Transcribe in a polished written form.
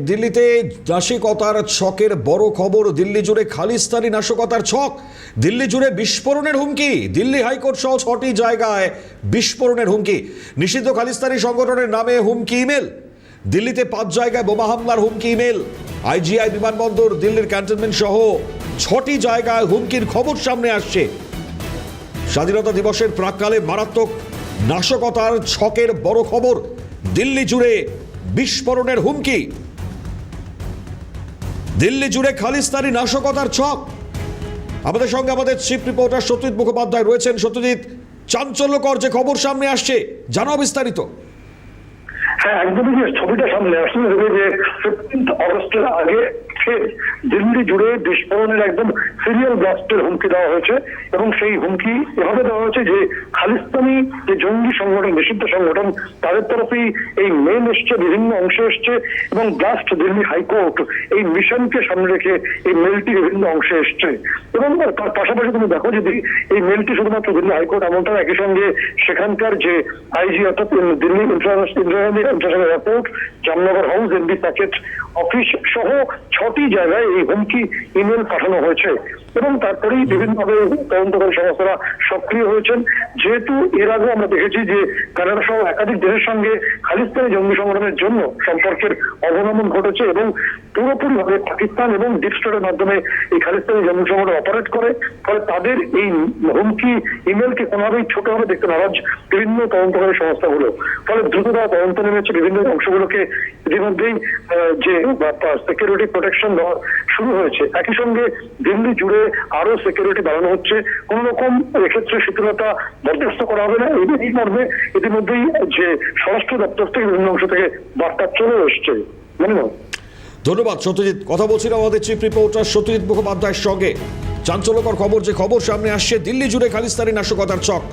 দিল্লিতে নাশকতার ছকের বড় খবর। দিল্লি জুড়ে খালিস্তানি নাশকতার ছক, দিল্লি জুড়ে বিস্ফোরণের হুমকি। দিল্লি হাইকোর্ট সহ 6টি জায়গায় বিস্ফোরণের হুমকি। নিষিদ্ধ খালিস্তানি সংগঠনের নামে হুমকি ইমেল। দিল্লিতে 5 জায়গায় বোমা হামলার হুমকি ইমেল। আইজিআই বিমানবন্দর, দিল্লির ক্যান্টনমেন্ট সহ 6টি জায়গায় হুমকির খবর সামনে আসছে। স্বাধীনতা দিবসের প্রাক্কালে মারাত্মক নাশকতার ছকের বড় খবর। দিল্লি জুড়ে বিস্ফোরণের হুমকি। দিল্লি জুড়ে খালিস্তানি নাশকতার ছক। আমাদের সঙ্গে আমাদের চিফ রিপোর্টার সত্যজিৎ মুখোপাধ্যায় রয়েছেন। সত্যজিৎ, চাঞ্চল্যকর যে খবর সামনে আসছে, জানাও বিস্তারিত। হ্যাঁ, একদমই যে ছবিটা সামনে আসলে যে 15 অগস্টের আগে দিল্লি জুড়ে বিস্ফোরণের একদম সিরিয়াল ব্লাস্টের হুমকি দেওয়া হয়েছে এবং সেই হুমকি এভাবে দেওয়া হয়েছে যে খালিস্তানি যে জঙ্গি সংগঠন, নিষিদ্ধ সংগঠন, তাদের তরফেই এই মেল এসছে, বিভিন্ন অংশে এসছে এবং ব্লাস্ট দিল্লি হাইকোর্ট এই মিশনকে সামনে রেখে এই মেলটি বিভিন্ন অংশে এসছে। এবং তার পাশাপাশি তুমি দেখো যদি এই মেলটি শুধুমাত্র দিল্লি হাইকোর্ট এমনটা, একই সঙ্গে সেখানকার যে আইজি অর্থাৎ Delhi international airport, Jamnagar house, MB packet office সহ 6টি জায়গায় এই হুমকি ইমেল পাঠানো হয়েছে। এবং তারপরেই বিভিন্নভাবে তদন্তকারী সংস্থারা সক্রিয় হয়েছেন। যেহেতু এর আগে আমরা দেখেছি যে কানাডা সহ একাধিক দেশের সঙ্গে খালিস্তানি জঙ্গি সংগঠনের জন্য সম্পর্কের অবনমন ঘটেছে এবং পুরোপুরিভাবে পাকিস্তান এবং ডিপ স্টেটের মাধ্যমে এই খালিস্তানি জঙ্গি সংগঠন অপারেট করে। ফলে তাদের এই হুমকি ইমেলকে কোনোভাবেই ছোটভাবে দেখতে নারাজ বিভিন্ন তদন্তকারী সংস্থাগুলো। ফলে দ্রুত তারা তদন্ত নেমেছে, বিভিন্ন অংশগুলোকে ইতিমধ্যেই যে সিকিউরিটি প্রোটেকশন দেওয়া শুরু হয়েছে। একই সঙ্গে দিল্লি জুড়ে আরো সিকিউরিটি বাড়ানো হচ্ছে। কোন রকম এক্ষেত্রে শিথিলতা বরদাস্ত করা হবে না, এই মর্মে ইতিমধ্যেই যে স্বরাষ্ট্র দপ্তর থেকে বিভিন্ন অংশ থেকে বার্তা চলে এসছে। ধন্যবাদ সত্যজিৎ। কথা বলছিলাম আমাদের চিফ রিপোর্টার সত্যজিৎ মুখোপাধ্যায়ের সঙ্গে। চাঞ্চল্যকর খবর যে খবর সামনে আসছে, দিল্লি জুড়ে খালিস্তানি নাশকতার ছক।